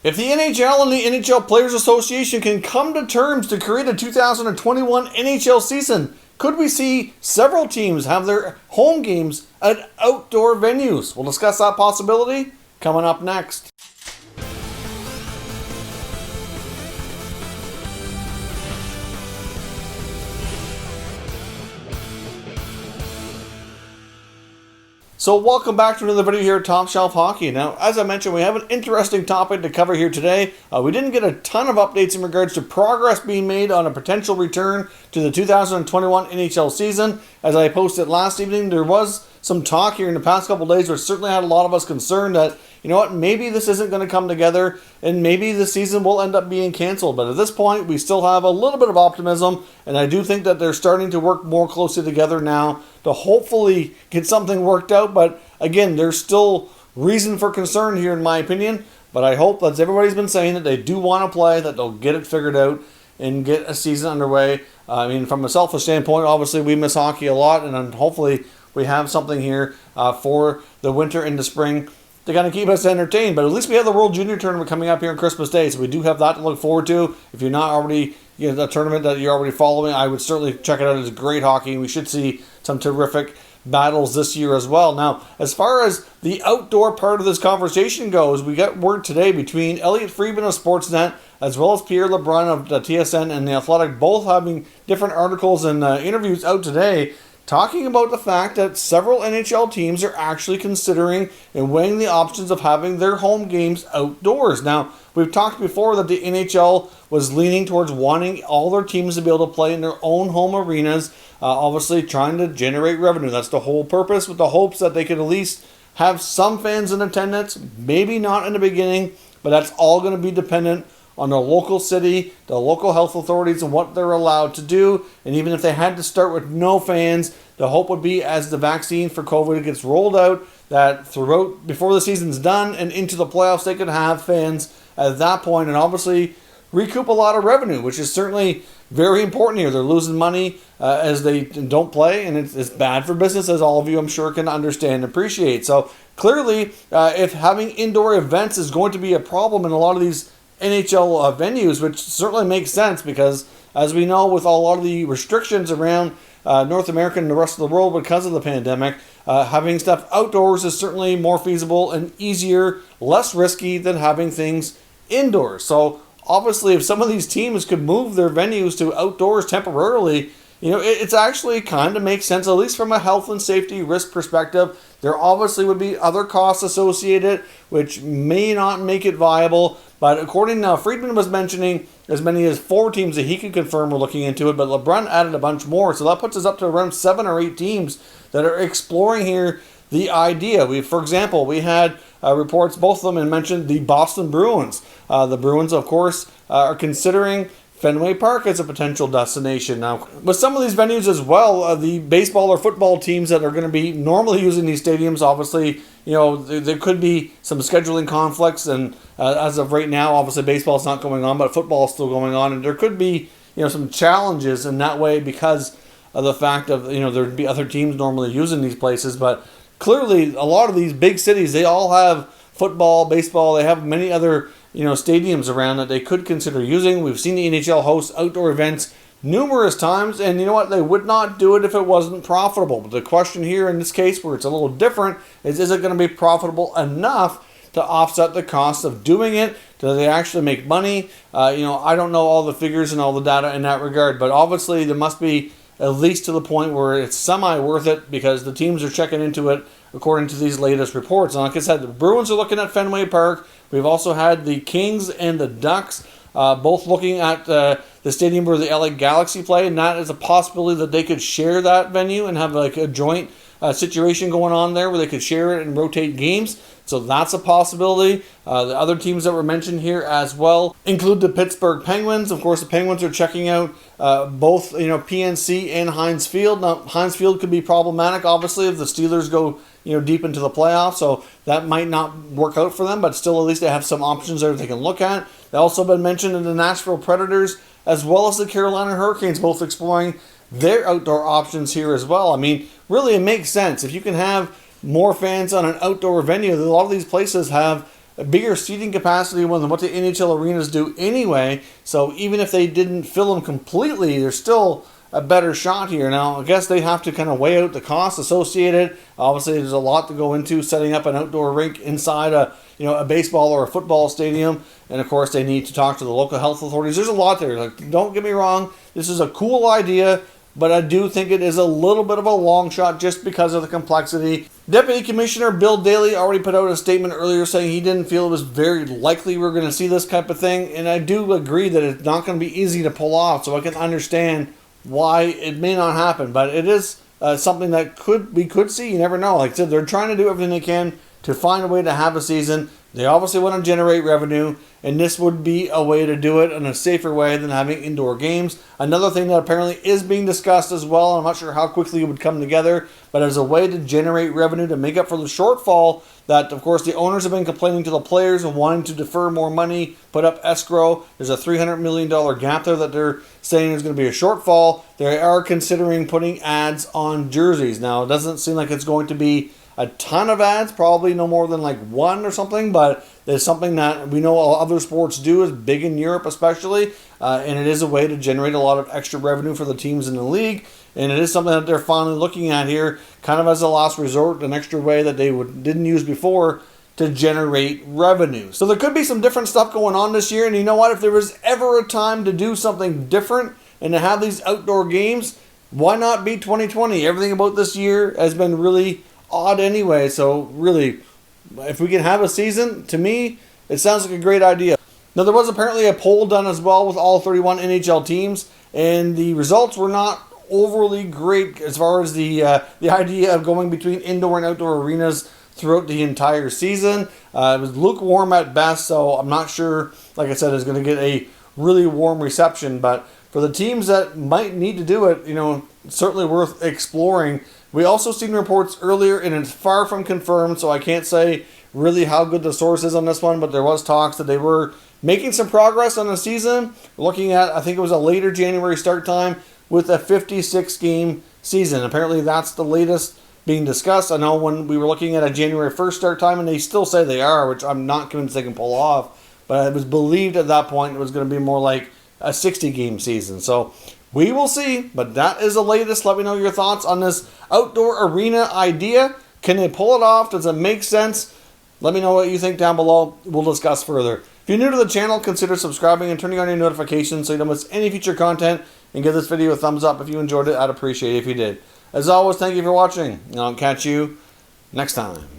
If the NHL and the NHL Players Association can come to terms to create a 2021 NHL season, could we see several teams have their home games at outdoor venues? We'll discuss that possibility coming up next. So welcome back to another video here at Top Shelf Hockey. Now, as I mentioned, we have an interesting topic to cover here today. We didn't get a ton of updates in regards to progress being made on a potential return to the 2021 NHL season. As I posted last evening, there was some talk here in the past couple of days which certainly had a lot of us concerned that, you know what, maybe this isn't going to come together and maybe the season will end up being canceled. But at this point, we still have a little bit of optimism, and I do think that they're starting to work more closely together now to hopefully get something worked out. But again, there's still reason for concern here in my opinion. But I hope, as everybody's been saying, that they do want to play, that they'll get it figured out and get a season underway. I mean, from a selfish standpoint, obviously we miss hockey a lot, and then hopefully we have something here for the winter and the spring to kind of keep us entertained. But at least we have the World Junior Tournament coming up here on Christmas Day, so we do have that to look forward to. If you're not already, the tournament that you're already following, I would certainly check it out. It's great hockey. We should see some terrific battles this year as well. Now, as far as the outdoor part of this conversation goes, we got word today between Elliot Friedman of Sportsnet as well as Pierre LeBrun of the TSN and The Athletic, both having different articles and interviews out today, talking about the fact that several NHL teams are actually considering and weighing the options of having their home games outdoors. Now, we've talked before that the NHL was leaning towards wanting all their teams to be able to play in their own home arenas, obviously trying to generate revenue. That's the whole purpose, with the hopes that they could at least have some fans in attendance, maybe not in the beginning, but that's all going to be dependent on the local city, the local health authorities, and what they're allowed to do. And even if they had to start with no fans, the hope would be as the vaccine for COVID gets rolled out, that throughout, before the season's done and into the playoffs, they could have fans at that point and obviously recoup a lot of revenue, which is certainly very important here. They're losing money as they don't play, and it's bad for business, as all of you I'm sure can understand and appreciate. So clearly, if having indoor events is going to be a problem in a lot of these NHL venues, which certainly makes sense because, as we know, with a lot of the restrictions around North America and the rest of the world because of the pandemic, having stuff outdoors is certainly more feasible and easier, less risky than having things indoors. So obviously, if some of these teams could move their venues to outdoors temporarily, it's actually kind of makes sense, at least from a health and safety risk perspective. There obviously would be other costs associated, which may not make it viable. But according to Friedman was mentioning as many as 4 teams that he could confirm were looking into it, but LeBrun added a bunch more. So that puts us up to around 7 or 8 teams that are exploring here the idea. For example, we had reports, both of them, and mentioned the Boston Bruins. The Bruins, of course, are considering Fenway Park as a potential destination. Now, with some of these venues as well, the baseball or football teams that are going to be normally using these stadiums, obviously, there could be some scheduling conflicts, and as of right now, obviously baseball is not going on, but football is still going on, and there could be, some challenges in that way because of the fact of, there'd be other teams normally using these places. But clearly, a lot of these big cities, they all have football, baseball, they have many other stadiums around that they could consider using. We've seen the NHL host outdoor events numerous times, and you know what? They would not do it if it wasn't profitable. But the question here in this case, where it's a little different, is it going to be profitable enough to offset the cost of doing it? Do they actually make money? I don't know all the figures and all the data in that regard, but obviously there must be at least to the point where it's semi-worth it because the teams are checking into it according to these latest reports. And like I said, the Bruins are looking at Fenway Park. We've also had the Kings and the Ducks both looking at the stadium where the LA Galaxy play, and that is a possibility that they could share that venue and have like a joint situation going on there where they could share it and rotate games. So that's a possibility. The other teams that were mentioned here as well include the Pittsburgh Penguins. Of course, the Penguins are checking out both PNC and Heinz Field. Now, Heinz Field could be problematic, obviously, if the Steelers go deep into the playoffs. So that might not work out for them, but still at least they have some options there they can look at. They also been mentioned in the Nashville Predators as well as the Carolina Hurricanes, both exploring their outdoor options here as well. I mean, really it makes sense. If you can have more fans on an outdoor venue, a lot of these places have a bigger seating capacity than what the NHL arenas do anyway. So even if they didn't fill them completely, there's still a better shot here. Now, I guess they have to kind of weigh out the costs associated. Obviously, there's a lot to go into setting up an outdoor rink inside a baseball or a football stadium. And of course, they need to talk to the local health authorities. There's a lot there. Like, don't get me wrong, this is a cool idea, but I do think it is a little bit of a long shot just because of the complexity. Deputy Commissioner Bill Daly already put out a statement earlier saying he didn't feel it was very likely we're going to see this type of thing. And I do agree that it's not going to be easy to pull off, so I can understand why it may not happen. But it is something that we could see. You never know. Like I said, they're trying to do everything they can to find a way to have a season. They obviously want to generate revenue, and this would be a way to do it in a safer way than having indoor games. Another thing that apparently is being discussed as well, I'm not sure how quickly it would come together, but as a way to generate revenue to make up for the shortfall that, of course, the owners have been complaining to the players and wanting to defer more money, put up escrow. There's a $300 million gap there that they're saying is going to be a shortfall. They are considering putting ads on jerseys. Now, it doesn't seem like it's going to be a ton of ads, probably no more than like one or something, but it's something that we know other sports do, is big in Europe especially, and it is a way to generate a lot of extra revenue for the teams in the league, and it is something that they're finally looking at here, kind of as a last resort, an extra way that they didn't use before to generate revenue. So there could be some different stuff going on this year, and you know what, if there was ever a time to do something different and to have these outdoor games, why not be 2020? Everything about this year has been really odd anyway, so really, if we can have a season, to me, it sounds like a great idea. Now, there was apparently a poll done as well with all 31 NHL teams, and the results were not overly great as far as the idea of going between indoor and outdoor arenas throughout the entire season. It was lukewarm at best, so I'm not sure, like I said, it's going to get a really warm reception, but for the teams that might need to do it, certainly worth exploring. We also seen reports earlier, and it's far from confirmed, so I can't say really how good the source is on this one, but there was talks that they were making some progress on the season, looking at, I think it was a later January start time, with a 56-game season. Apparently that's the latest being discussed. I know when we were looking at a January 1st start time, and they still say they are, which I'm not convinced they can pull off, but it was believed at that point it was going to be more like a 60-game season. So we will see, but that is the latest. Let me know your thoughts on this outdoor arena idea. Can they pull it off? Does it make sense? Let me know what you think down below. We'll discuss further. If you're new to the channel, consider subscribing and turning on your notifications so you don't miss any future content, and give this video a thumbs up if you enjoyed it. I'd appreciate it if you did. As always, thank you for watching, and I'll catch you next time.